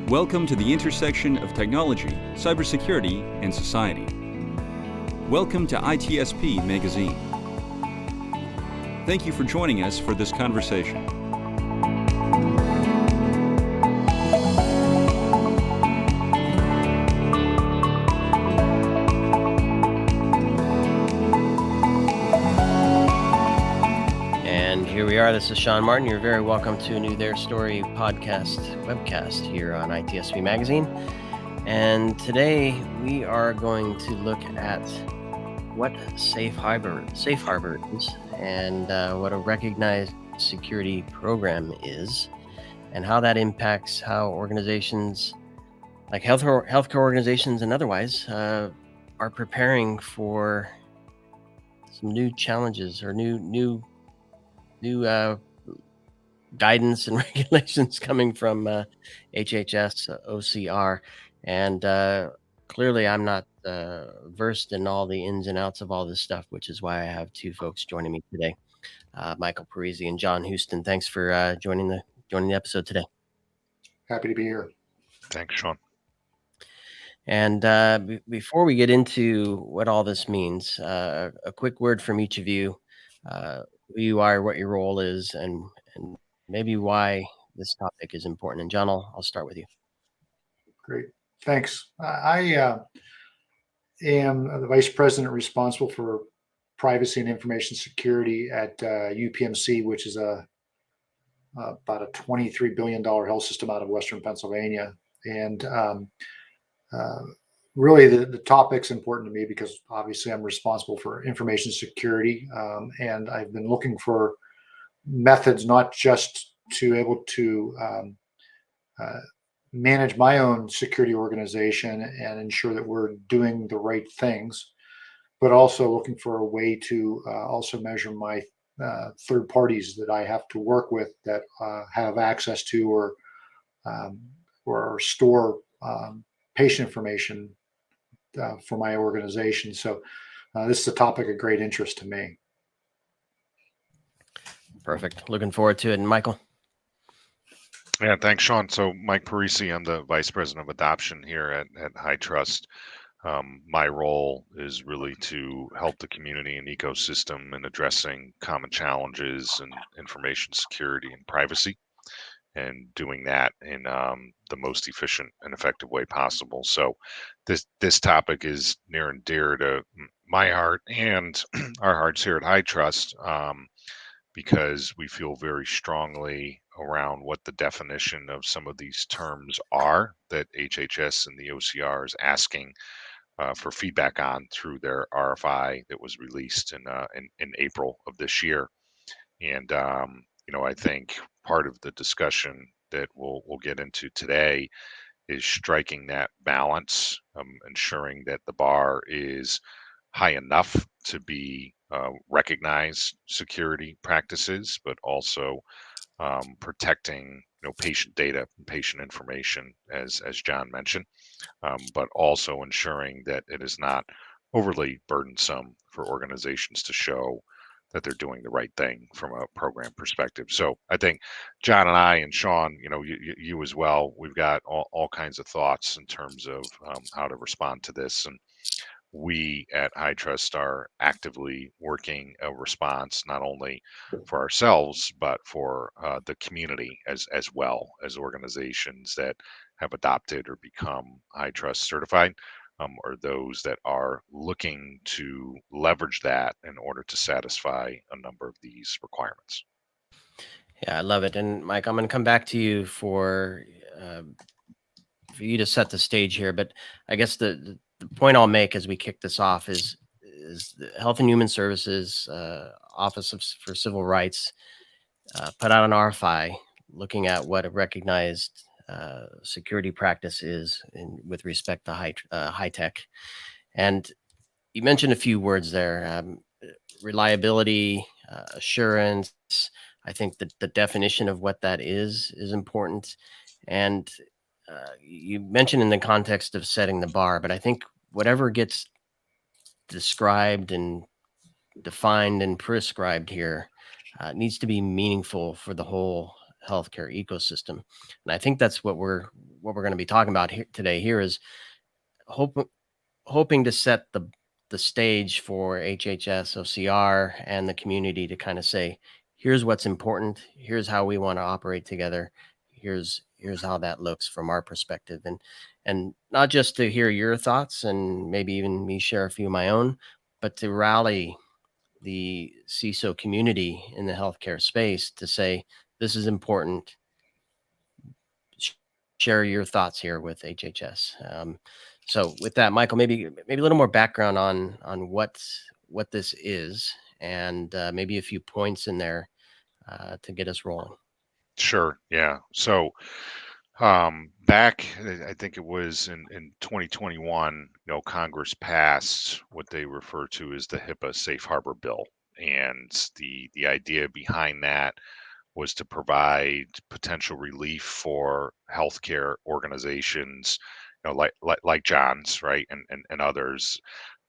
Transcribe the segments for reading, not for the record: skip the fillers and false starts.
Welcome to the intersection of technology, cybersecurity, and society. Welcome to ITSP Magazine. Thank you for joining us for this conversation. Here we are. This is Sean Martin. You're very welcome to a new Their Story webcast here on ITSP Magazine. And today we are going to look at what safe harbor is, and what a recognized security program is, and how that impacts how organizations like healthcare organizations and otherwise are preparing for some new challenges or new guidance and regulations coming from HHS, OCR, and clearly I'm not versed in all the ins and outs of all this stuff, which is why I have two folks joining me today, Michael Parisi and John Houston. Thanks for joining the episode today. Happy to be here. Thanks, Sean. And before we get into what all this means, a quick word from each of you. Who you are, what your role is, and maybe why this topic is important. And John, I'll start with you. Great, thanks. I am the vice president responsible for privacy and information security at UPMC, which is about a $23 billion health system out of Western Pennsylvania. And really, the topic's important to me because obviously I'm responsible for information security, and I've been looking for methods not just to able to manage my own security organization and ensure that we're doing the right things, but also looking for a way to also measure my third parties that I have to work with that have access to or store patient information for my organization. So this is a topic of great interest to me. Perfect. Looking forward to it. And Michael? Yeah, thanks, Sean. So Mike Parisi, I'm the Vice President of Adoption here at HITRUST. My role is really to help the community and ecosystem in addressing common challenges in information security and privacy, and doing that in the most efficient and effective way possible. So this topic is near and dear to my heart and our hearts here at HITRUST, because we feel very strongly around what the definition of some of these terms are that HHS and the OCR is asking for feedback on through their RFI that was released in April of this year. And I think part of the discussion that we'll get into today is striking that balance, ensuring that the bar is high enough to be recognized security practices, but also protecting patient data and patient information, as John mentioned, but also ensuring that it is not overly burdensome for organizations to show that they're doing the right thing from a program perspective. So I think John and I and Sean, you as well, we've got all kinds of thoughts in terms of how to respond to this. And we at HITRUST are actively working a response, not only for ourselves, but for the community as well as organizations that have adopted or become HITRUST certified, or those that are looking to leverage that in order to satisfy a number of these requirements. Yeah, I love it. And Mike, I'm going to come back to you for you to set the stage here. But I guess the point I'll make as we kick this off is the Health and Human Services Office for Civil Rights put out an RFI looking at what a recognized security practice is with respect to HITECH. And you mentioned a few words there, reliability, assurance. I think that the definition of what that is important. And you mentioned in the context of setting the bar, but I think whatever gets described and defined and prescribed here needs to be meaningful for the whole healthcare ecosystem. And I think that's what we're going to be talking about here today. Here is hoping to set the stage for HHS, OCR, and the community to kind of say, here's what's important. Here's how we want to operate together. Here's how that looks from our perspective, and not just to hear your thoughts and maybe even me share a few of my own, but to rally the CISO community in the healthcare space to say, this is important. Share your thoughts here with HHS. So with that, Michael, maybe a little more background on what this is, and maybe a few points in there to get us rolling. Sure. Yeah. So back, I think it was in 2021, Congress passed what they refer to as the Hipaa Safe Harbor Bill. And the idea behind that was to provide potential relief for healthcare organizations, like John's, right, and others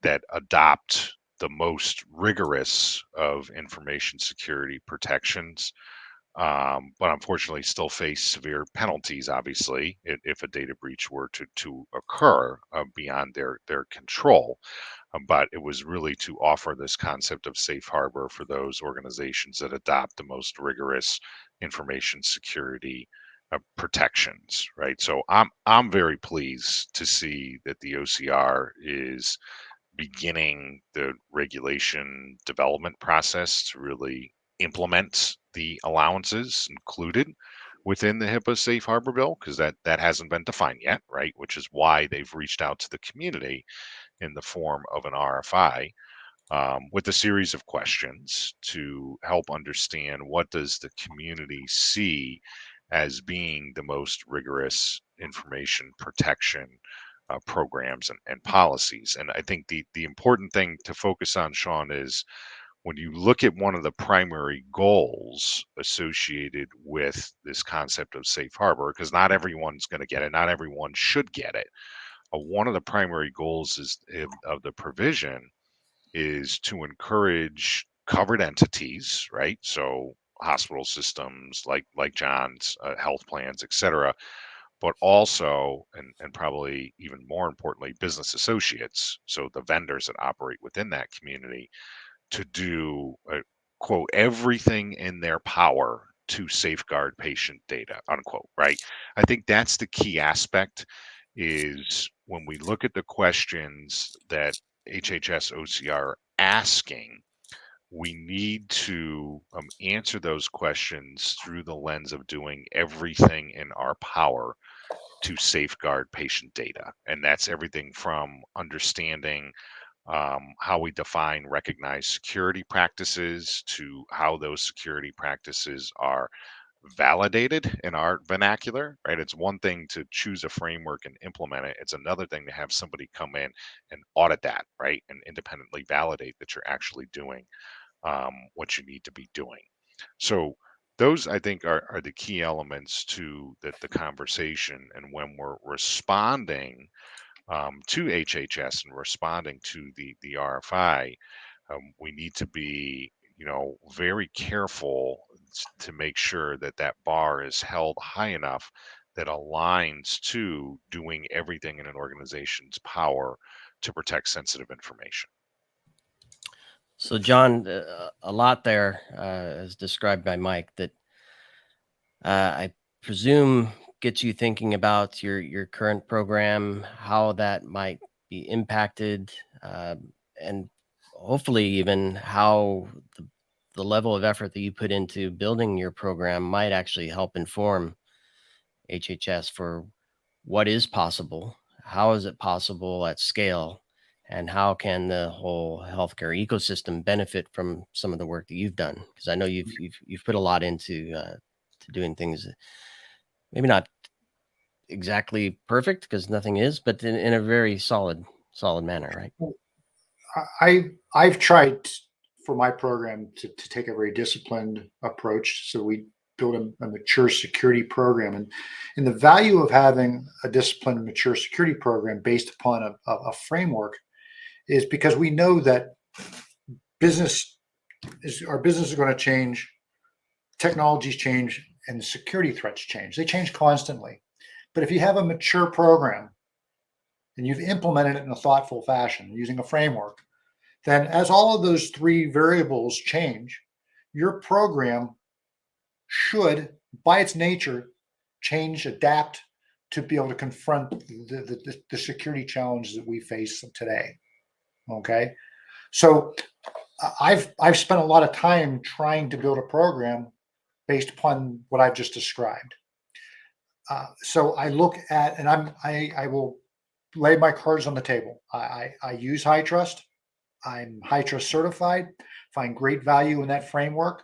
that adopt the most rigorous of information security protections, but unfortunately still face severe penalties, obviously, if a data breach were to occur beyond their control. But it was really to offer this concept of safe harbor for those organizations that adopt the most rigorous information security protections, right? So I'm very pleased to see that the OCR is beginning the regulation development process to really implement the allowances included within the HIPAA Safe Harbor Bill, because that hasn't been defined yet, right? Which is why they've reached out to the community in the form of an RFI with a series of questions to help understand what does the community see as being the most rigorous information protection programs and policies. And I think the important thing to focus on, Sean, is when you look at one of the primary goals associated with this concept of safe harbor, because not everyone's going to get it, not everyone should get it. One of the primary goals of the provision is to encourage covered entities, right? So hospital systems like John's, health plans, et cetera, but also, and probably even more importantly, business associates, so the vendors that operate within that community, to do, quote, everything in their power to safeguard patient data, unquote, right? I think that's the key aspect, is when we look at the questions that HHS OCR are asking, we need to answer those questions through the lens of doing everything in our power to safeguard patient data. And that's everything from understanding how we define recognized security practices to how those security practices are validated in our vernacular, right? It's one thing to choose a framework and implement it. It's another thing to have somebody come in and audit that, right? And independently validate that you're actually doing what you need to be doing. So those, I think, are the key elements to the conversation. And when we're responding to HHS and responding to the RFI, we need to be, very careful to make sure that that bar is held high enough that aligns to doing everything in an organization's power to protect sensitive information. So, John, a lot there, as described by Mike, that I presume gets you thinking about your current program, how that might be impacted, and hopefully even how the level of effort that you put into building your program might actually help inform HHS for what is possible, how is it possible at scale, and how can the whole healthcare ecosystem benefit from some of the work that you've done? Because I know you've put a lot into to doing things, maybe not exactly perfect, because nothing is, but in a very solid manner, right? I've tried for my program to take a very disciplined approach. So we build a mature security program, and the value of having a disciplined, mature security program based upon a framework is because we know that our business is going to change, technologies change, and security threats change. They change constantly. But if you have a mature program and you've implemented it in a thoughtful fashion using a framework, then as all of those three variables change, your program should, by its nature, change, adapt to be able to confront the security challenges that we face today. Okay, so I've spent a lot of time trying to build a program based upon what I've just described. So I look at, and I will lay my cards on the table. I use HITRUST. I'm HITRUST certified. Find great value in that framework.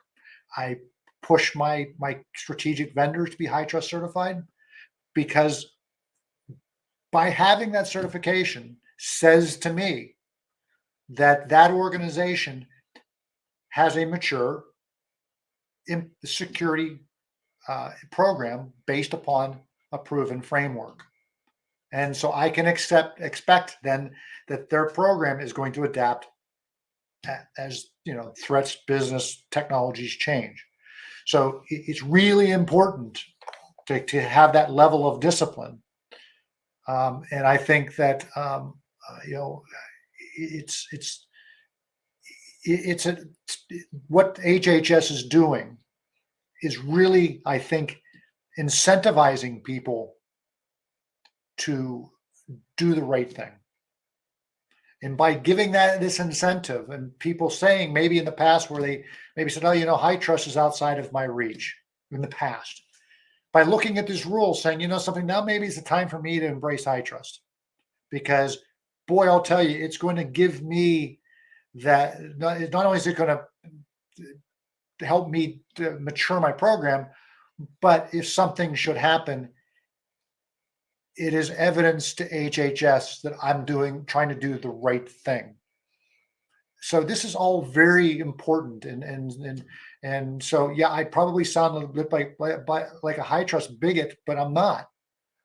I push my strategic vendors to be HITRUST certified, because by having that certification says to me that that organization has a mature security program based upon a proven framework. And so I can expect then that their program is going to adapt as threats, business, technologies change. So it's really important to have that level of discipline. And I think that what HHS is doing is really, I think, incentivizing people to do the right thing. And by giving this incentive, and people saying maybe in the past where they maybe said, oh, HITRUST is outside of my reach in the past. By looking at this rule saying, something, now maybe it's the time for me to embrace HITRUST. Because boy, I'll tell you, it's going to give me that, not only is it going to help me to mature my program, but if something should happen, it is evidence to HHS that I'm trying to do the right thing. So this is all very important, and so yeah, I probably sound a little bit like a HITRUST bigot, but I'm not.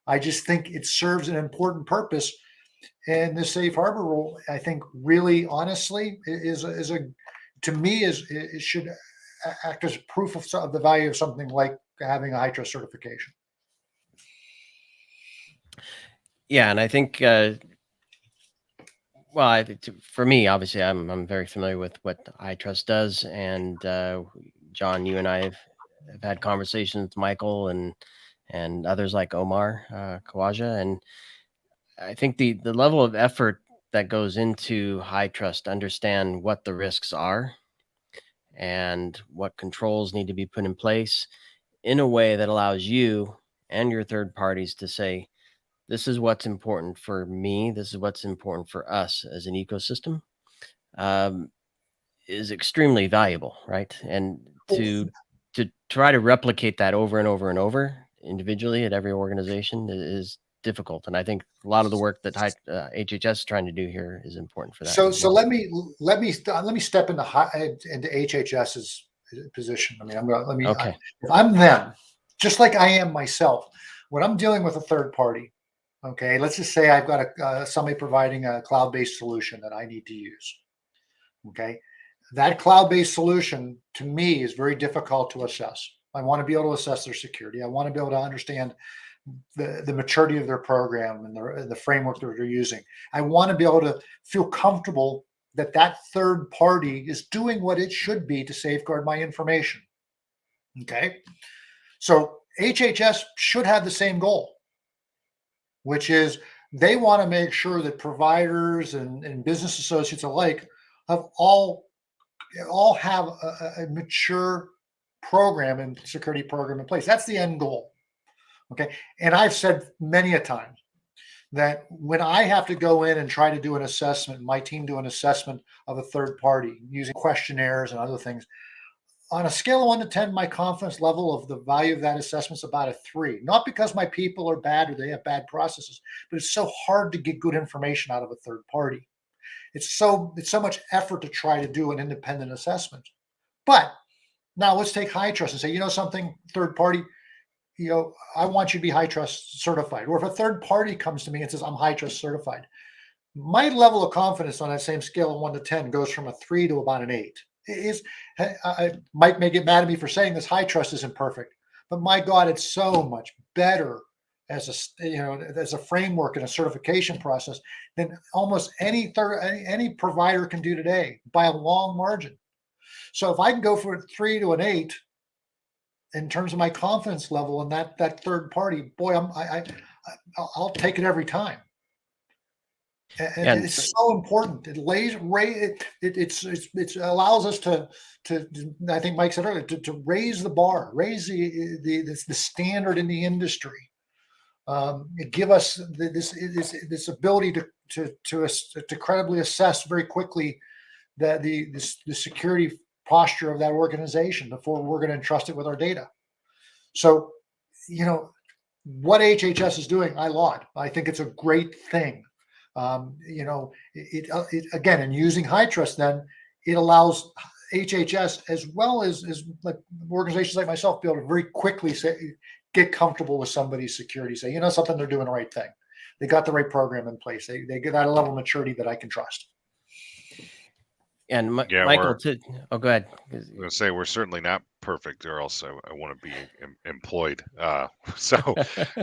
I just think it serves an important purpose, and the safe harbor rule, I think, really honestly it should act as proof of the value of something like having a HITRUST certification. Yeah, and I think, for me, obviously, I'm very familiar with what HITRUST does, and John, you and I have had conversations with Michael and others like Omar Khawaja, and I think the level of effort that goes into HITRUST to understand what the risks are and what controls need to be put in place in a way that allows you and your third parties to say, this is what's important for me, this is what's important for us as an ecosystem, is extremely valuable, right? And to try to replicate that over and over and over individually at every organization is difficult. And I think a lot of the work that HHS is trying to do here is important for that. So let me step into HHS's position. I mean, Okay. If I'm them, just like I am myself, when I'm dealing with a third party, okay, let's just say I've got somebody providing a cloud-based solution that I need to use. Okay, that cloud-based solution to me is very difficult to assess. I want to be able to assess their security. I want to be able to understand the maturity of their program and the framework that they're using. I want to be able to feel comfortable that that third party is doing what it should be to safeguard my information. Okay, so HHS should have the same goal, which is they want to make sure that providers and business associates alike have all have a mature program and security program in place. That's the end goal. Okay. And I've said many a time that when I have to go in and try to do an assessment, my team do an assessment of a third party using questionnaires and other things, on a scale of 1 to 10, my confidence level of the value of that assessment is about a 3. Not because my people are bad or they have bad processes, but it's so hard to get good information out of a third party. It's so much effort to try to do an independent assessment. But now let's take HITRUST and say, something, third party, I want you to be HITRUST certified. Or if a third party comes to me and says, I'm HITRUST certified, My level of confidence on that same scale of 1 to 10 goes from a 3 to about an 8. Mike may get mad at me for saying this. HITRUST isn't perfect, but my God, it's so much better as a framework and a certification process than almost any provider can do today by a long margin. So if I can go from a 3 to an 8 in terms of my confidence level in that third party, boy, I'll take it every time. And it's so important. It allows us to I think Mike said earlier, to raise the bar, raise the standard in the industry. It give us this ability to credibly assess very quickly the security posture of that organization before we're going to entrust it with our data. So, what HHS is doing, I laud. I think it's a great thing. It again, in using HITRUST, then it allows HHS as well as like organizations like myself be able to very quickly get comfortable with somebody's security. Say, something, they're doing the right thing. They got the right program in place. They get at a level of maturity that I can trust. And Michael, too. Oh, go ahead. I'm going to say we're certainly not perfect, or else I want to be employed. So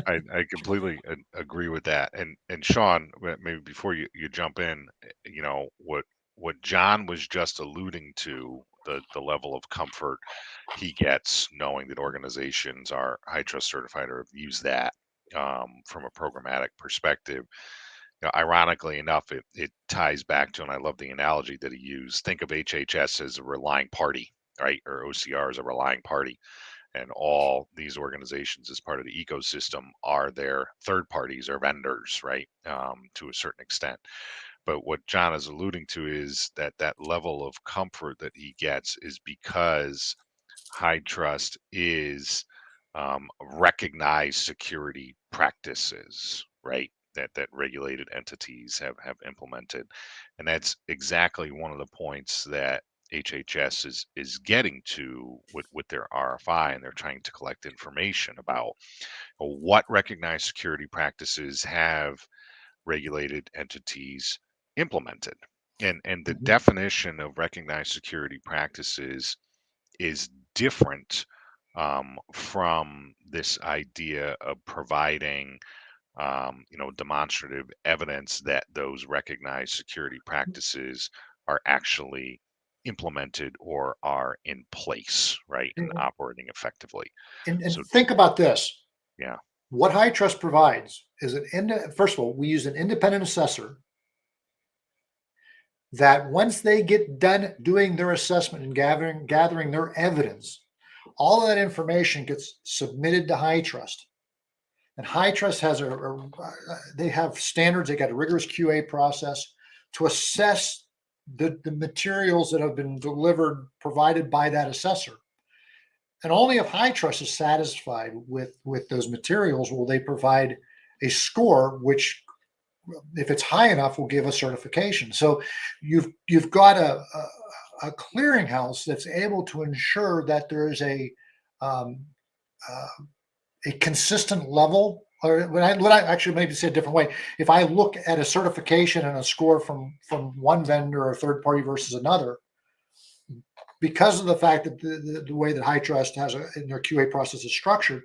I completely agree with that. And Sean, maybe before you jump in, what John was just alluding to, the level of comfort he gets knowing that organizations are HITRUST certified or have used that from a programmatic perspective. Ironically enough, it ties back to, and I love the analogy that he used. Think of HHS as a relying party, right? Or OCR as a relying party. And all these organizations as part of the ecosystem are their third parties or vendors, right? To a certain extent. But what John is alluding to is that level of comfort that he gets is because HITRUST is recognized security practices, right? That regulated entities have implemented. And that's exactly one of the points that HHS is getting to with their RFI, and they're trying to collect information about what recognized security practices have regulated entities implemented. And the definition of recognized security practices is different from this idea of providing demonstrative evidence that those recognized security practices are actually implemented or are in place, right, and operating effectively. And so think about this. Yeah. What HITRUST provides is first of all, we use an independent assessor that once they get done doing their assessment and gathering their evidence, all of that information gets submitted to HITRUST. And HITRUST has they have standards. They got a rigorous QA process to assess the materials that have been provided by that assessor. And only if HITRUST is satisfied with those materials will they provide a score, which, if it's high enough, will give a certification. So you've got a clearinghouse that's able to ensure that there is a consistent level. Or when I actually maybe say a different way, if I look at a certification and a score from one vendor or third party versus another, because of the fact that the way that HITRUST has in their QA process is structured,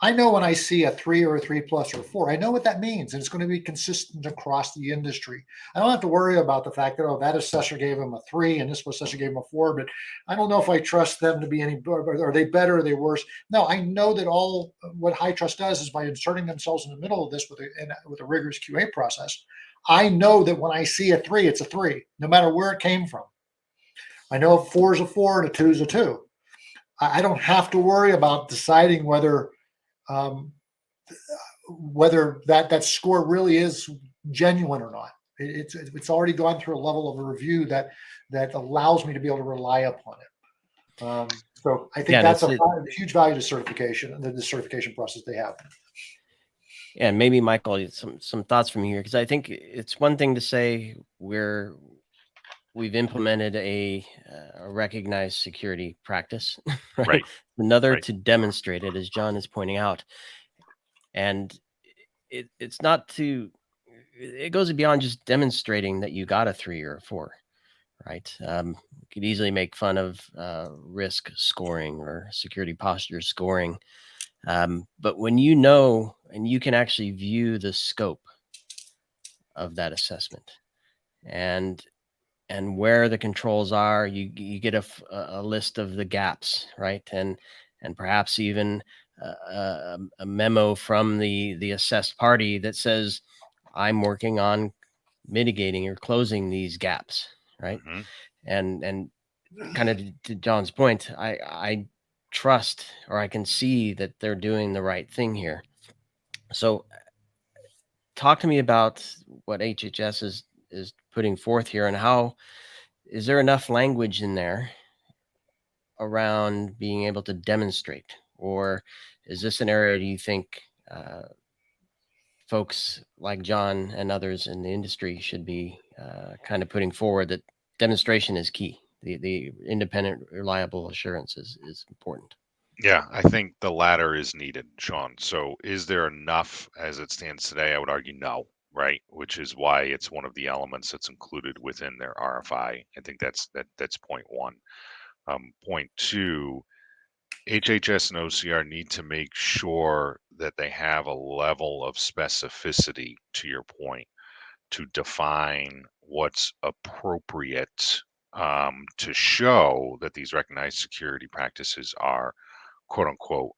I know when I see a 3 or a 3+ or a 4, I know what that means, and it's going to be consistent across the industry. I don't have to worry about the fact that, that assessor gave them a 3 and this assessor gave them a 4, but I don't know if I trust them to be any better. Are they better? Are they worse? No, I know that what HITRUST does is by inserting themselves in the middle of this with a rigorous QA process, I know that when I see a 3, it's a 3, no matter where it came from. I know a 4 is a 4 and a 2 is a 2. I don't have to worry about deciding whether that score really is genuine or not. It's already gone through a level of a review that allows me to be able to rely upon it. So I think that's a huge value to certification, the certification process they have. And maybe Michael, some thoughts from you here, because I think it's one thing to say we've implemented a recognized security practice, right? Another to demonstrate it, as John is pointing out. And it's not to it goes beyond just demonstrating that you got a 3 or a 4, right? You could easily make fun of risk scoring or security posture scoring. But when you know and you can actually view the scope of that assessment and where the controls are, you get a list of the gaps, right? And perhaps even a memo from the assessed party that says, I'm working on mitigating or closing these gaps, right? Mhm. And kind of to John's point, I trust, or I can see that they're doing the right thing here. So talk to me about what HHS is putting forth here, and how is there enough language in there around being able to demonstrate, or is this an area do you think folks like John and others in the industry should be kind of putting forward that demonstration is key? The independent, reliable assurance is important. Yeah, I think the latter is needed, Sean. So is there enough as it stands today? I would argue no, right? Which is why it's one of the elements that's included within their RFI. I think that's point one. Point two, HHS and OCR need to make sure that they have a level of specificity, to your point, to define what's appropriate to show that these recognized security practices are quote unquote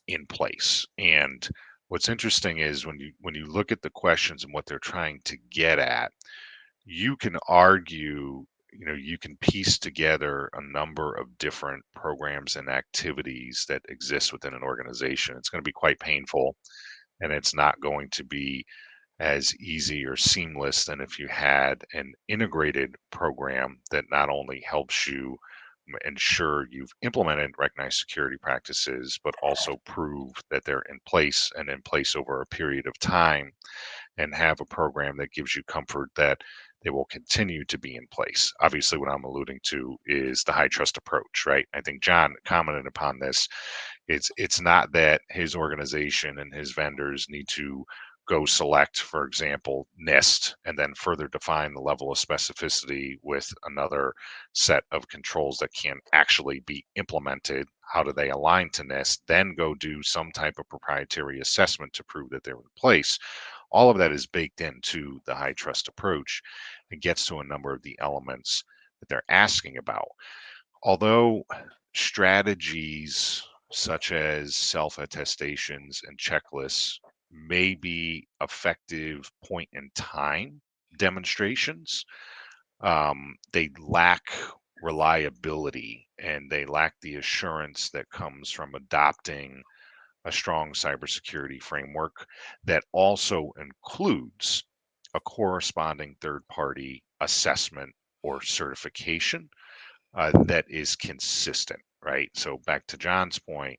in place. And what's interesting is when you look at the questions and what they're trying to get at, you can argue, you can piece together a number of different programs and activities that exist within an organization. It's going to be quite painful, and it's not going to be as easy or seamless than if you had an integrated program that not only helps you ensure you've implemented recognized security practices, but also prove that they're in place and in place over a period of time, and have a program that gives you comfort that they will continue to be in place. Obviously, what I'm alluding to is the high trust approach, right? I think John commented upon this. It's not that his organization and his vendors need to go select, for example, NIST, and then further define the level of specificity with another set of controls that can actually be implemented. How do they align to NIST? Then go do some type of proprietary assessment to prove that they're in place. All of that is baked into the high trust approach and gets to a number of the elements that they're asking about. Although strategies such as self attestations and checklists may be effective point in time demonstrations, they lack reliability and they lack the assurance that comes from adopting a strong cybersecurity framework that also includes a corresponding third party assessment or certification that is consistent, right? So, back to John's point,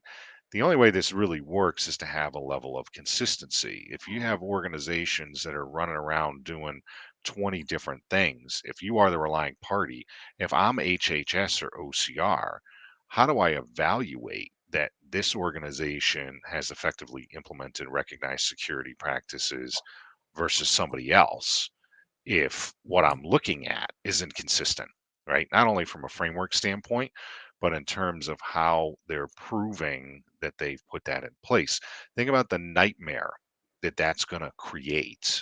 the only way this really works is to have a level of consistency. If you have organizations that are running around doing 20 different things, if you are the relying party, if I'm HHS or OCR, how do I evaluate that this organization has effectively implemented recognized security practices versus somebody else if what I'm looking at isn't consistent, right? Not only from a framework standpoint, but in terms of how they're proving that they've put that in place. Think about the nightmare that that's going to create.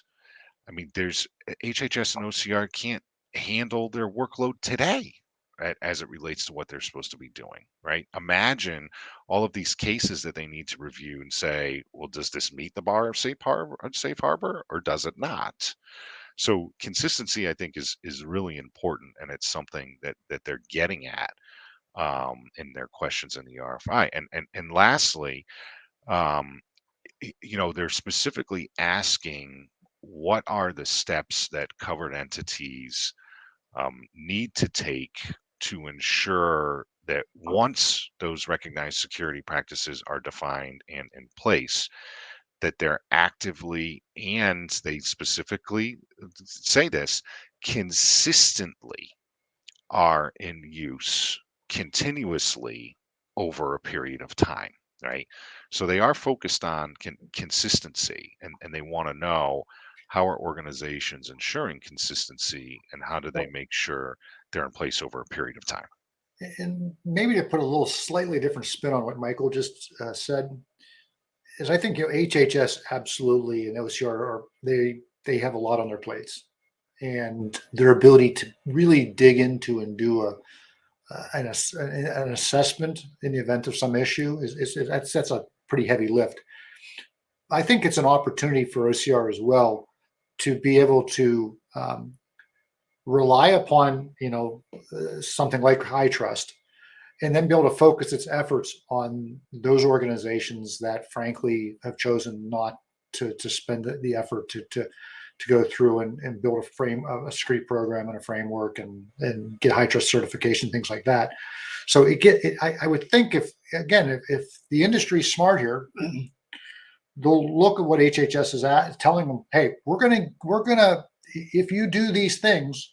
I mean, there's HHS and OCR can't handle their workload today, right, as it relates to what they're supposed to be doing, right? Imagine all of these cases that they need to review and say, well, does this meet the bar of safe harbor or does it not? So consistency, I think, is really important, and it's something that they're getting at in their questions in the RFI. And lastly, um, they're specifically asking what are the steps that covered entities need to take to ensure that once those recognized security practices are defined and in place, that they're actively, and they specifically say this, consistently are in use continuously over a period of time, right? So they are focused on consistency, and they want to know how are organizations ensuring consistency, and how do they make sure they're in place over a period of time? And maybe to put a little slightly different spin on what Michael just said, is I think HHS absolutely and OCR are they have a lot on their plates, and their ability to really dig into and do an assessment in the event of some issue is that's a pretty heavy lift. I think it's an opportunity for OCR as well to be able to rely upon something like HITRUST, and then be able to focus its efforts on those organizations that frankly have chosen not to spend the effort to go through and build a security program and a framework and get HITRUST certification, things like that. So I would think if the industry's smart here, they'll look at what HHS is telling them, hey, we're gonna if you do these things,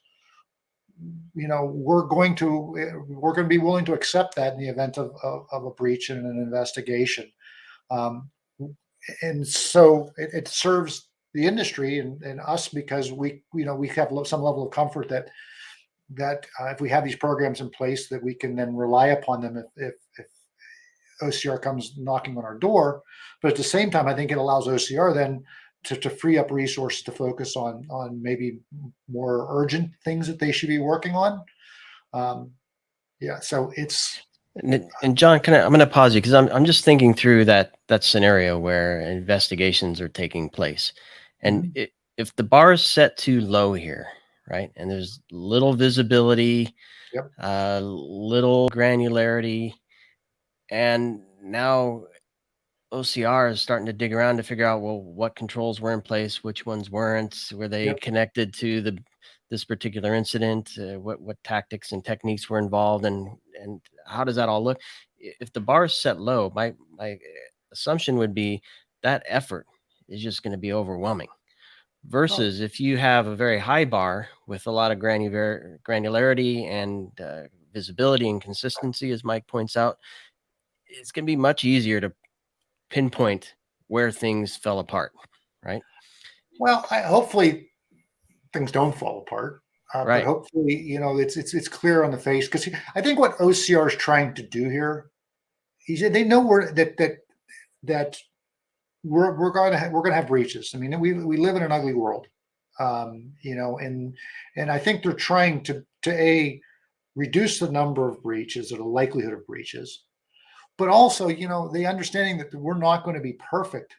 we're going to be willing to accept that in the event of a breach and an investigation. And so it serves the industry and us, because we have some level of comfort that if we have these programs in place, that we can then rely upon them if OCR comes knocking on our door. But at the same time, I think it allows OCR then to free up resources to focus on maybe more urgent things that they should be working on. So it's. And John, I'm going to pause you because I'm just thinking through that scenario where investigations are taking place, and if the bar is set too low here, right, and there's little visibility, Yep. Little granularity, and now OCR is starting to dig around to figure out, well, what controls were in place, which ones weren't, were they connected to this particular incident, what tactics and techniques were involved, and how does that all look? If the bar is set low, my assumption would be that effort is just going to be overwhelming. Versus if you have a very high bar with a lot of granularity and visibility and consistency, as Mike points out, it's going to be much easier to pinpoint where things fell apart, right? Well, hopefully things don't fall apart. Right. But hopefully, it's clear on the face, because I think what OCR is trying to do here, they know that we're going to have breaches. I mean, we live in an ugly world, and I think they're trying to reduce the number of breaches or the likelihood of breaches, but also, the understanding that we're not going to be perfect.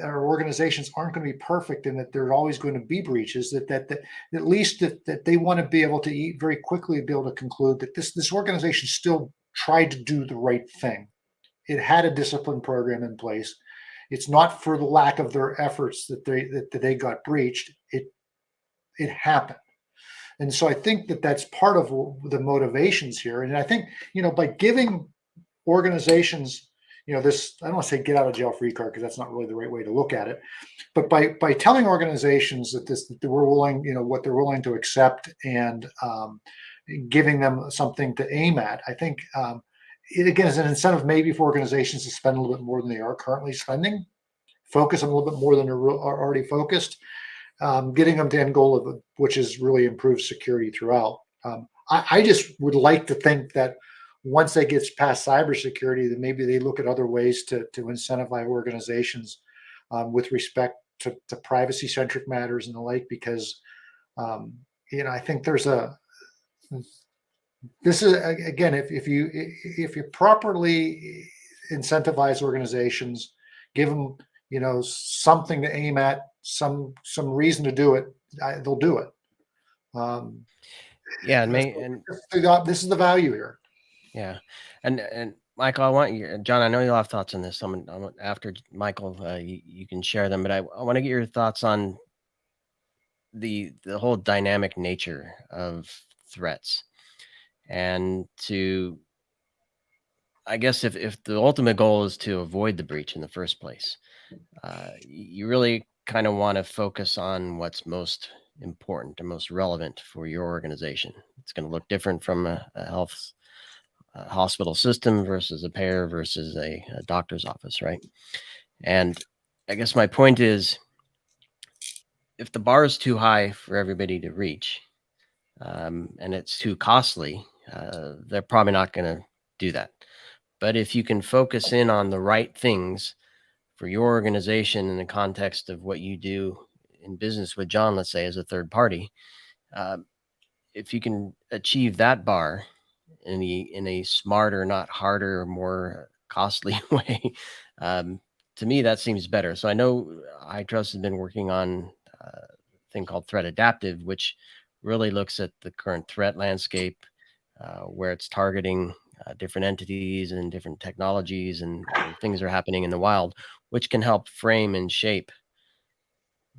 Our organizations aren't going to be perfect, and that there are always going to be breaches. That at least that they want to be able to very quickly be able to conclude that this organization still tried to do the right thing. It had a discipline program in place. It's not for the lack of their efforts that they got breached. It happened. And so I think that's part of the motivations here. And I think, by giving organizations, this, I don't want to say get out of jail free card, because that's not really the right way to look at it. But by telling organizations that we're willing, what they're willing to accept, and giving them something to aim at, I think it again is an incentive maybe for organizations to spend a little bit more than they are currently spending, focus on a little bit more than they're already focused, getting them to end goal which is really improved security throughout. I just would like to think that once they get past cybersecurity, then maybe they look at other ways to incentivize organizations with respect to privacy-centric matters and the like, because I think this is again, if you properly incentivize organizations, give them something to aim at, some reason to do it, they'll do it. This is the value here. Yeah, and Michael, I want you, John, I know you'll have thoughts on this. After Michael, you can share them, but I want to get your thoughts on the whole dynamic nature of threats, and I guess if the ultimate goal is to avoid the breach in the first place, you really kind of want to focus on what's most important and most relevant for your organization. It's going to look different from a hospital system versus a payer versus a doctor's office, right? And I guess my point is, if the bar is too high for everybody to reach, and it's too costly, they're probably not going to do that. But if you can focus in on the right things for your organization in the context of what you do in business with John, let's say, as a third party, if you can achieve that bar in a smarter, not harder, more costly way, to me that seems better. So I know HITRUST has been working on a thing called Threat Adaptive, which really looks at the current threat landscape, where it's targeting different entities and different technologies and things are happening in the wild, which can help frame and shape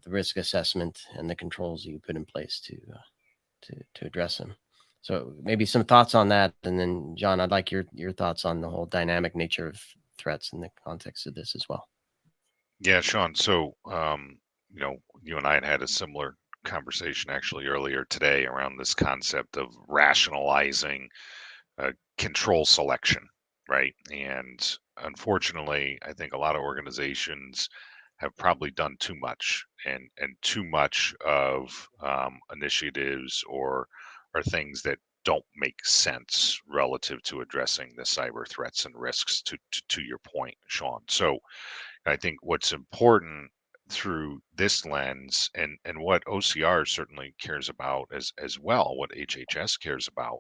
the risk assessment and the controls that you put in place to address them. So maybe some thoughts on that, and then John, I'd like your thoughts on the whole dynamic nature of threats in the context of this as well. Yeah, Sean. So, you and I had a similar conversation actually earlier today around this concept of rationalizing control selection, right? And unfortunately, I think a lot of organizations have probably done too much, and too much of initiatives or things that don't make sense relative to addressing the cyber threats and risks. To your point, Sean. So I think what's important through this lens, and what OCR certainly cares about as well, what HHS cares about,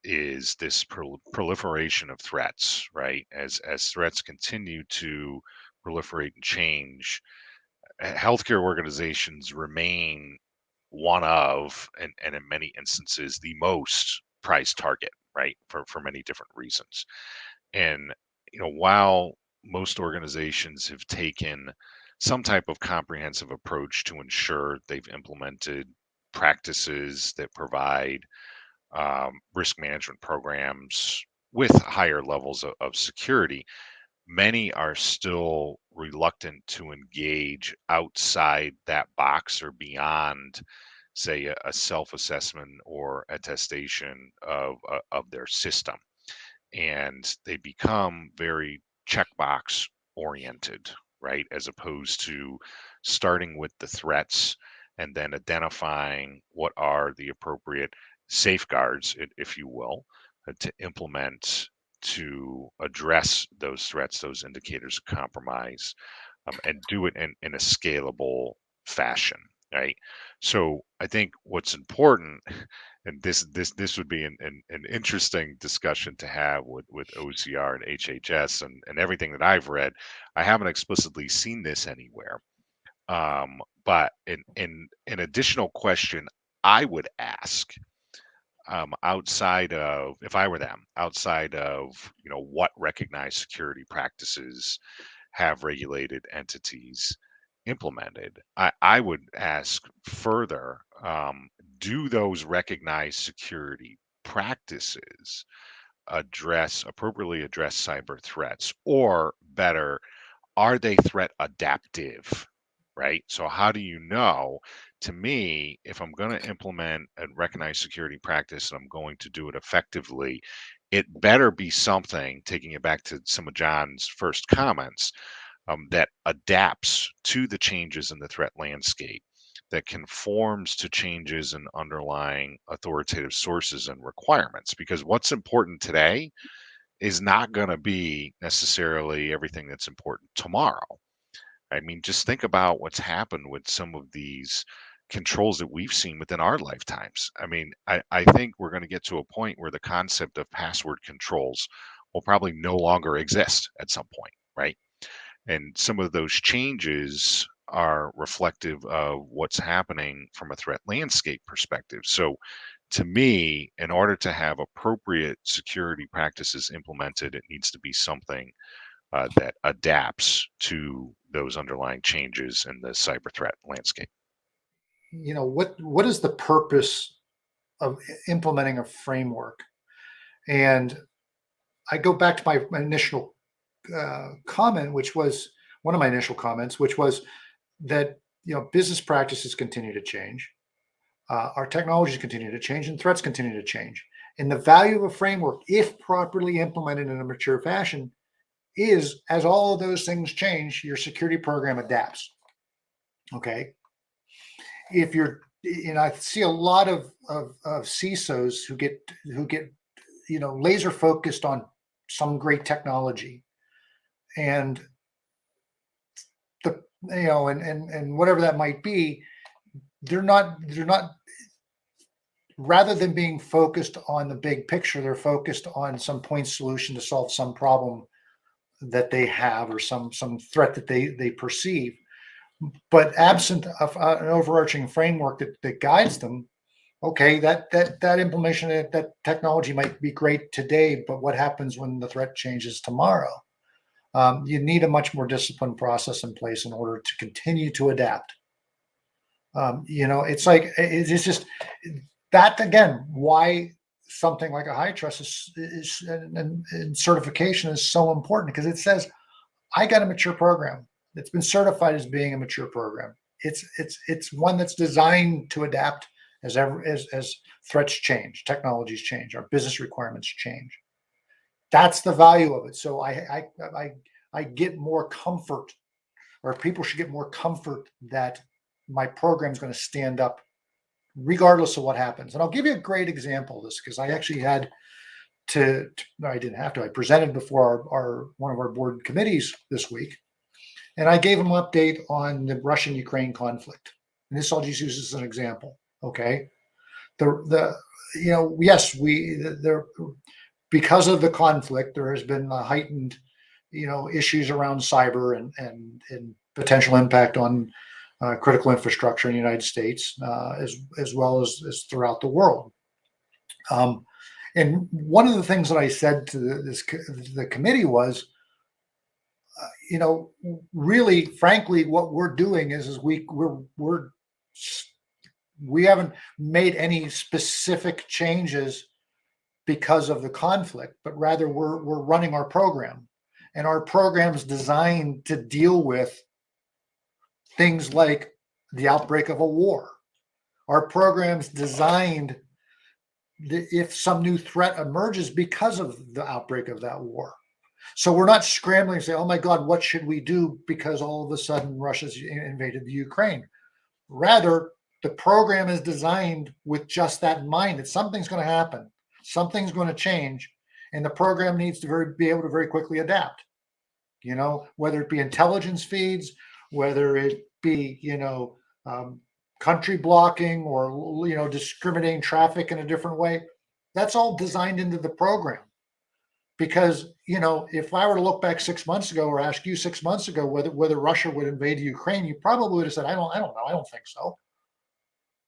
is this proliferation of threats, right? As threats continue to proliferate and change, healthcare organizations remain one of, and in many instances, the most prized target, right? For many different reasons. And, while most organizations have taken some type of comprehensive approach to ensure they've implemented practices that provide risk management programs with higher levels of security, many are still reluctant to engage outside that box or beyond, say, a self-assessment or attestation of their system. And they become very checkbox oriented, right? As opposed to starting with the threats and then identifying what are the appropriate safeguards, if you will, to implement to address those threats, those indicators of compromise, and do it in a scalable fashion, right? So I think what's important, and this would be an interesting discussion to have with OCR and HHS and everything that I've read. I haven't explicitly seen this anywhere, but in an additional question I would ask, outside of, if I were them, outside of what recognized security practices have regulated entities implemented, I would ask further, do those recognized security practices appropriately address cyber threats, or better, are they threat adaptive, right? So how do you know? To me, if I'm going to implement a recognized security practice and I'm going to do it effectively, it better be something, taking it back to some of John's first comments, that adapts to the changes in the threat landscape, that conforms to changes in underlying authoritative sources and requirements. Because what's important today is not going to be necessarily everything that's important tomorrow. I mean, just think about what's happened with some of these controls that we've seen within our lifetimes. I mean, I think we're going to get to a point where the concept of password controls will probably no longer exist at some point, right? And some of those changes are reflective of what's happening from a threat landscape perspective. So to me, in order to have appropriate security practices implemented, it needs to be something that adapts to those underlying changes in the cyber threat landscape. What is the purpose of implementing a framework? And I go back to my initial comment, which was one of my initial comments, which was that business practices continue to change, our technologies continue to change, and threats continue to change. And the value of a framework, if properly implemented in a mature fashion, is as all of those things change, your security program adapts. Okay. if you're, I see a lot of CISOs who get laser focused on some great technology, and and whatever that might be, they're not rather than being focused on the big picture, they're focused on some point solution to solve some problem that they have, or some threat that they perceive. But absent of an overarching framework that guides them, okay, that implementation, that technology might be great today, but what happens when the threat changes tomorrow? You need a much more disciplined process in place in order to continue to adapt. It's like, it's just that, again, why something like a HITRUST is and certification is so important, because it says, I got a mature program. It's been certified as being a mature program. It's one that's designed to adapt as threats change, technologies change, our business requirements change. That's the value of it. So I get more comfort, or people should get more comfort, that my program is going to stand up regardless of what happens. And I'll give you a great example of this, because I actually had no, I didn't have to. I presented before one of our board committees this week, and I gave them an update on the Russian-Ukraine conflict. And this I'll just use as an example. Okay, yes, because of the conflict, there has been a heightened issues around cyber and potential impact on critical infrastructure in the United States, as well as throughout the world. And one of the things that I said to the committee was, really, frankly, what we're doing is we haven't made any specific changes because of the conflict, but rather we're running our program, and our program is designed to deal with things like the outbreak of a war. Our program's designed if some new threat emerges because of the outbreak of that war. So we're not scrambling to say, oh my God, what should we do because all of a sudden Russia's invaded the Ukraine? Rather, the program is designed with just that in mind, that something's going to happen, something's going to change, and the program needs to be able to very quickly adapt. Whether it be intelligence feeds, whether it be, country blocking, or, discriminating traffic in a different way, that's all designed into the program. Because, if I were to look back 6 months ago, or ask you 6 months ago whether Russia would invade Ukraine, you probably would have said, I don't know. I don't think so.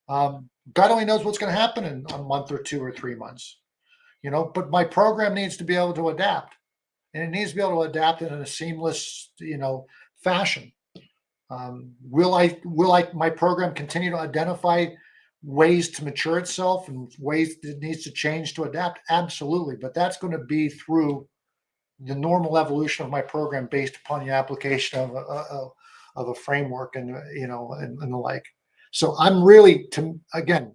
God only knows what's going to happen in a month or 2 or 3 months, but my program needs to be able to adapt, and it needs to be able to adapt in a seamless, fashion. Will my program continue to identify ways to mature itself and ways that it needs to change to adapt? Absolutely. But that's going to be through the normal evolution of my program based upon the application of a framework and the like. So I'm really, again,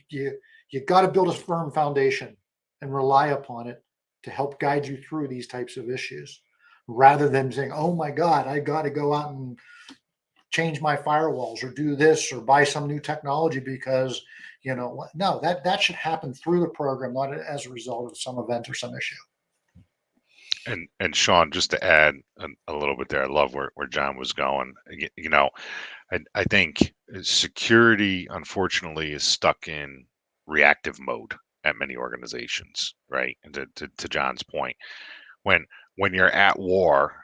you got to build a firm foundation and rely upon it to help guide you through these types of issues, rather than saying, oh my God, I got to go out and change my firewalls, or do this, or buy some new technology, because no, that should happen through the program, not as a result of some event or some issue. And Sean, just to add a little bit there, I love where John was going. I think security, unfortunately, is stuck in reactive mode at many organizations, right? And to John's point, when you're at war,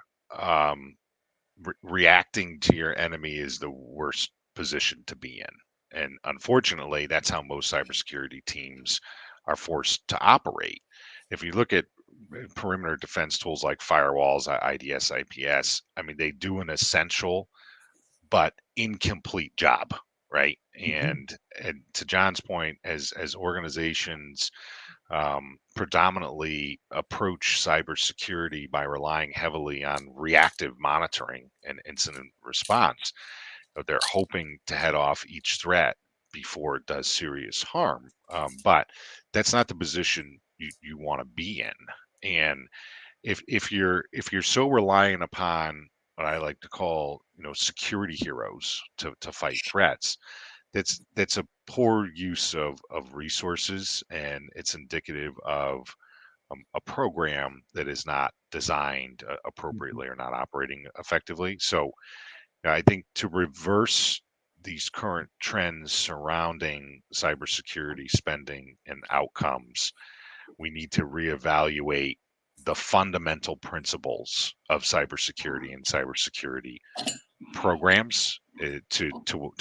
reacting to your enemy is the worst position to be in. And unfortunately, that's how most cybersecurity teams are forced to operate. If you look at perimeter defense tools like firewalls, IDS, IPS, I mean, they do an essential but incomplete job, right? And to John's point, as organizations predominantly approach cybersecurity by relying heavily on reactive monitoring and incident response, they're hoping to head off each threat before it does serious harm. But that's not the position you want to be in. And if you're so reliant upon what I like to call security heroes to fight threats, that's a poor use of resources, and it's indicative of a program that is not designed appropriately or not operating effectively. So I think to reverse these current trends surrounding cybersecurity spending and outcomes, we need to reevaluate the fundamental principles of cybersecurity and cybersecurity programs, to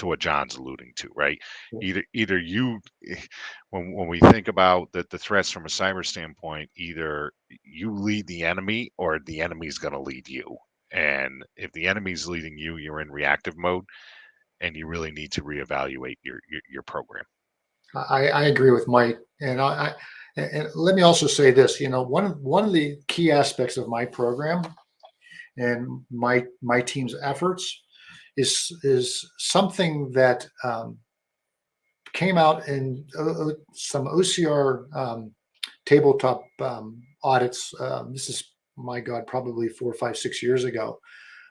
what John's alluding to, right? Either you, when we think about the threats from a cyber standpoint, either you lead the enemy or the enemy's going to lead you. And if the enemy's leading you, you're in reactive mode, and you really need to reevaluate your program. I agree with Mike, and and let me also say this. One of the key aspects of my program and my team's efforts is something that came out in some OCR tabletop audits. This is, my God, probably 4, 5, 6 years ago.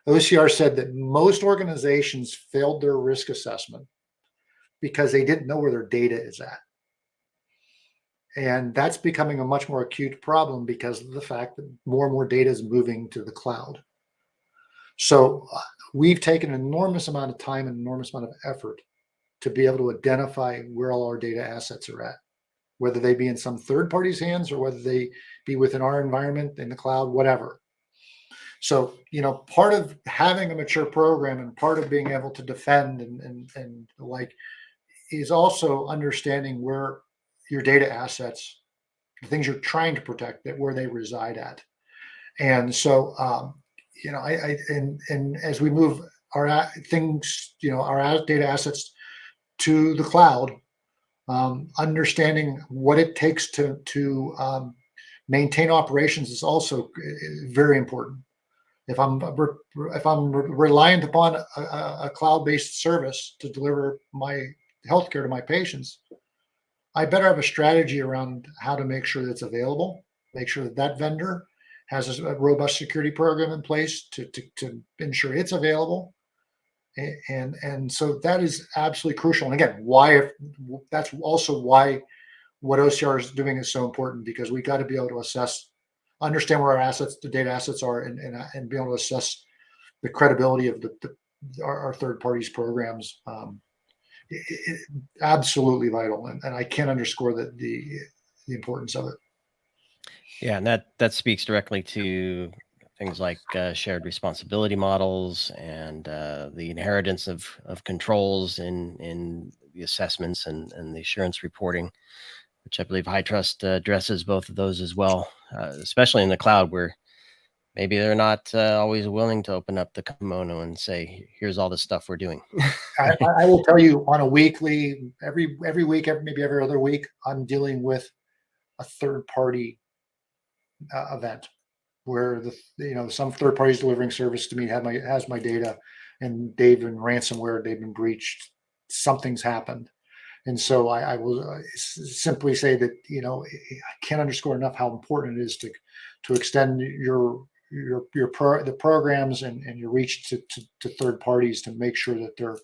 OCR said that most organizations failed their risk assessment because they didn't know where their data is at. And that's becoming a much more acute problem because of the fact that more and more data is moving to the cloud. So we've taken an enormous amount of time and enormous amount of effort to be able to identify where all our data assets are at, whether they be in some third party's hands or whether they be within our environment, in the cloud, whatever. So, part of having a mature program and part of being able to defend and like is also understanding where your data assets, the things you're trying to protect, that where they reside at. And so, and as we move our our data assets to the cloud, understanding what it takes to maintain operations is also very important. If I'm reliant upon a cloud-based service to deliver my healthcare to my patients, I better have a strategy around how to make sure that it's available, make sure that vendor has a robust security program in place to ensure it's available. And so that is absolutely crucial. And again, that's also why what OCR is doing is so important, because we got to be able to understand where our assets, the data assets are, and be able to assess the credibility of our third parties programs. Absolutely vital, and I can't underscore the importance of it. Yeah, and that speaks directly to things like shared responsibility models and the inheritance of controls in the assessments and the assurance reporting, which I believe HITRUST addresses both of those as well, especially in the cloud, where maybe they're not always willing to open up the kimono and say, here's all the stuff we're doing. I will tell you, on a weekly, every week, maybe every other week, I'm dealing with a third party event where some third parties delivering service to me has my data, and they've been ransomware, they've been breached, something's happened. And so I will simply say that I can't underscore enough how important it is to extend the programs and your reach to third parties to make sure that they're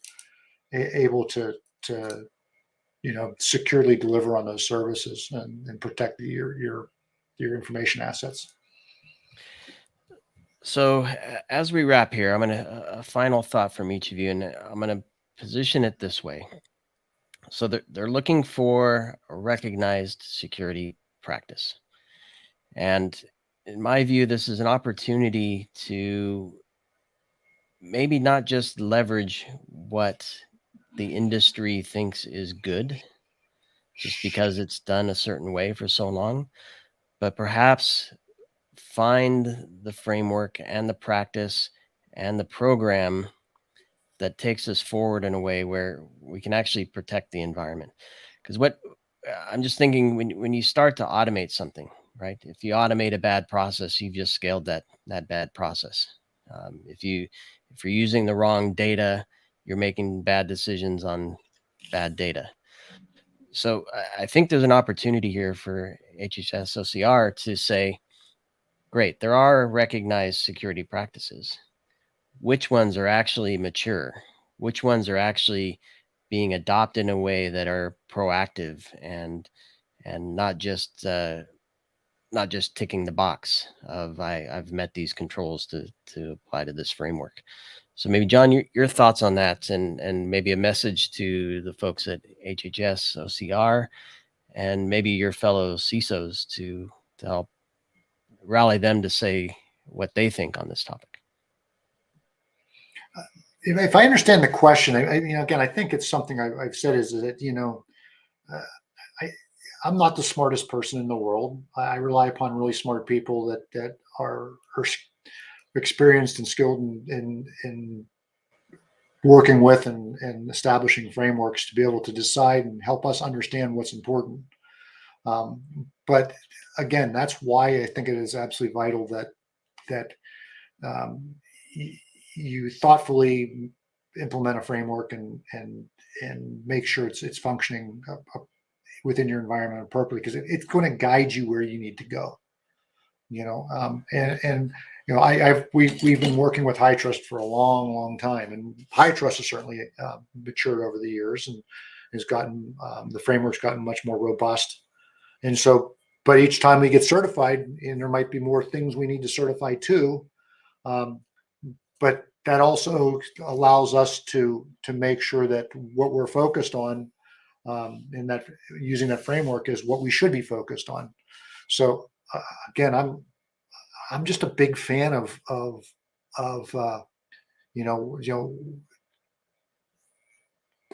able to securely deliver on those services and protect your information assets. So as we wrap here, I'm going to a final thought from each of you, and I'm going to position it this way. So they're looking for a recognized security practice. And in my view, this is an opportunity to maybe not just leverage what the industry thinks is good, just because it's done a certain way for so long, but perhaps find the framework and the practice and the program that takes us forward in a way where we can actually protect the environment. Because what I'm just thinking, when you start to automate something, right? If you automate a bad process, you've just scaled that bad process. If you're using the wrong data, you're making bad decisions on bad data. So I think there's an opportunity here for HHS OCR to say, great, there are recognized security practices. Which ones are actually mature? Which ones are actually being adopted in a way that are proactive and not just ticking the box of I've met these controls to apply to this framework. So maybe John, your thoughts on that, and maybe a message to the folks at HHS, OCR, and maybe your fellow CISOs to help rally them to say what they think on this topic. If I understand the question, again, I think it's something I've said is that, I'm not the smartest person in the world. I rely upon really smart people that are experienced and skilled in working with and establishing frameworks to be able to decide and help us understand what's important. But again, that's why I think it is absolutely vital that you thoughtfully implement a framework and make sure it's functioning within your environment appropriately, because it's going to guide you where you need to go. We've been working with HITRUST for a long time, and HITRUST has certainly matured over the years and has gotten the framework's gotten much more robust. And so, but each time we get certified, and there might be more things we need to certify too, but that also allows us to make sure that what we're focused on in that using that framework is what we should be focused on. So again, I'm just a big fan of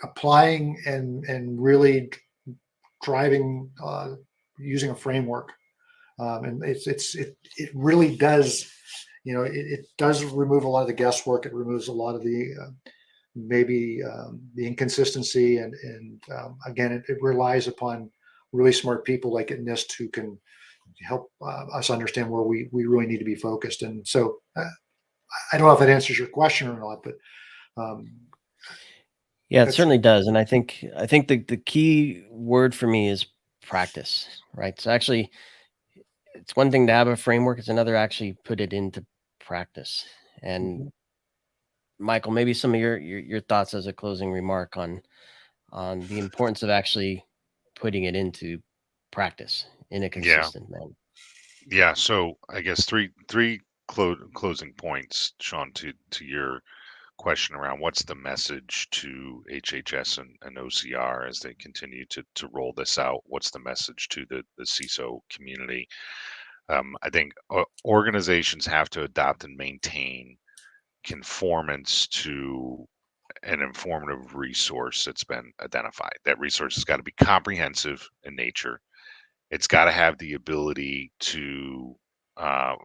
applying and really driving using a framework, and it really does. It does remove a lot of the guesswork. It removes a lot of the maybe the inconsistency, and again, it relies upon really smart people like at NIST who can help us understand where we really need to be focused. And so I don't know if that answers your question or not, but yeah, it certainly does. And I think the key word for me is practice, right? So actually, it's one thing to have a framework; it's another actually put it into practice. And Michael, maybe some of your thoughts as a closing remark on the importance of actually putting it into practice in a consistent manner. Yeah. So I guess three closing points, Sean, to your question around what's the message to HHS and OCR as they continue to roll this out. What's the message to the CISO community? I think organizations have to adopt and maintain conformance to an informative resource that's been identified. That resource has got to be comprehensive in nature. It's got to have the ability to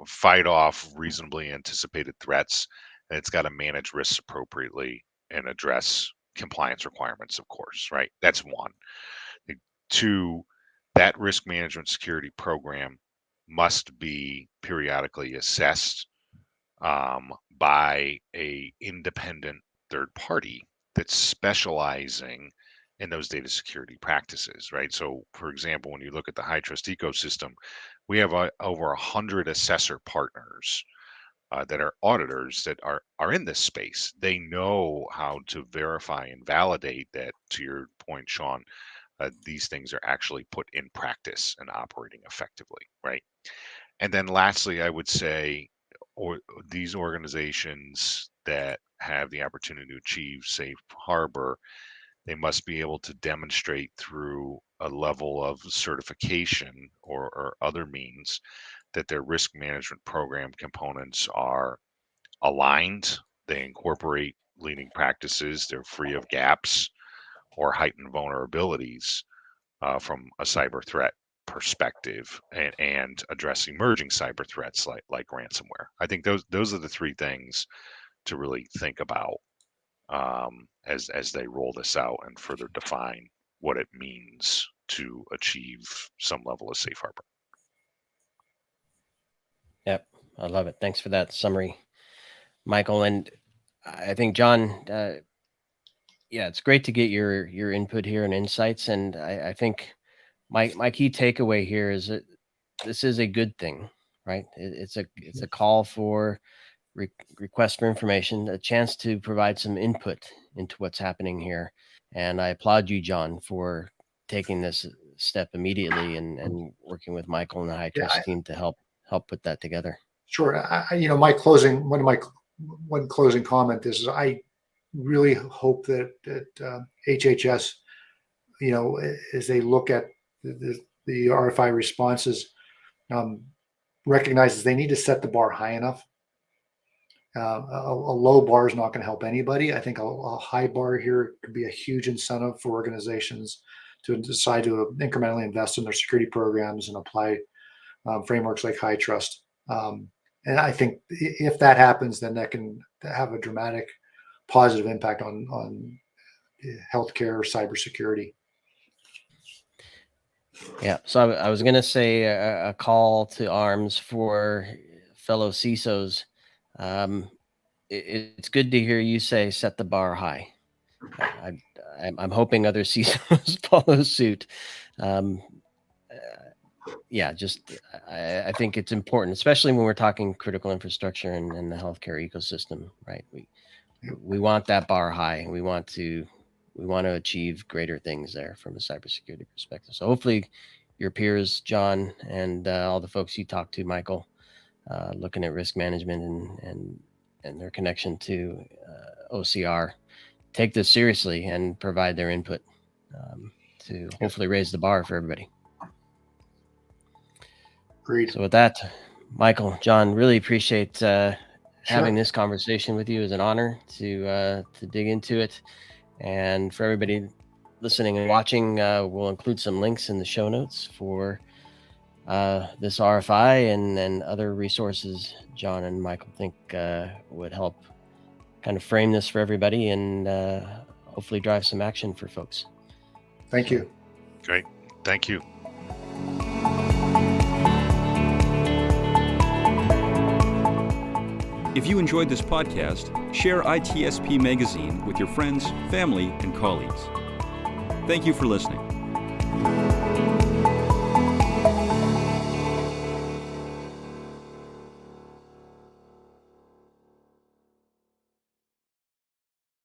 fight off reasonably anticipated threats, and it's got to manage risks appropriately and address compliance requirements, of course, right? That's one. Two, that risk management security program must be periodically assessed by a independent third party that's specializing in those data security practices, right? So, for example, when you look at the HITRUST ecosystem, we have over 100 assessor partners that are auditors that are in this space. They know how to verify and validate that, to your point, Sean, these things are actually put in practice and operating effectively, right? And then lastly, I would say, these organizations that have the opportunity to achieve safe harbor, they must be able to demonstrate through a level of certification or other means that their risk management program components are aligned, they incorporate leading practices, they're free of gaps or heightened vulnerabilities from a cyber threat perspective, and address emerging cyber threats like ransomware. I think those are the three things to really think about as they roll this out and further define what it means to achieve some level of safe harbor. Yep, I love it. Thanks for that summary, Michael. And I think John, yeah, it's great to get your input here and insights. And I think my key takeaway here is that this is a good thing, right? It's a call for request for information, a chance to provide some input into what's happening here, And I applaud you, John, for taking this step immediately and working with Michael and the HITRUST team to help put that together. Sure. One closing comment is I really hope that HHS, as they look at the RFI responses, recognizes they need to set the bar high enough. A low bar is not going to help anybody. I think a high bar here could be a huge incentive for organizations to decide to incrementally invest in their security programs and apply frameworks like HITRUST. And I think if that happens, then that can have a dramatic positive impact on healthcare or cybersecurity. Yeah. So I was going to say a call to arms for fellow CISOs. It's good to hear you say set the bar high. I'm hoping other CISOs follow suit. I think it's important, especially when we're talking critical infrastructure and the healthcare ecosystem, right? We want that bar high. We want to achieve greater things there from a cybersecurity perspective. So hopefully your peers, John, and all the folks you talk to, Michael, looking at risk management and their connection to OCR, take this seriously and provide their input to hopefully raise the bar for everybody. Agreed. So with that, Michael, John, really appreciate having this conversation with you. It was an honor to dig into it. And for everybody listening and watching, we'll include some links in the show notes for this RFI and other resources John and Michael think would help kind of frame this for everybody and hopefully drive some action for folks. Thank you. Great. Thank you. If you enjoyed this podcast, share ITSP Magazine with your friends, family, and colleagues. Thank you for listening.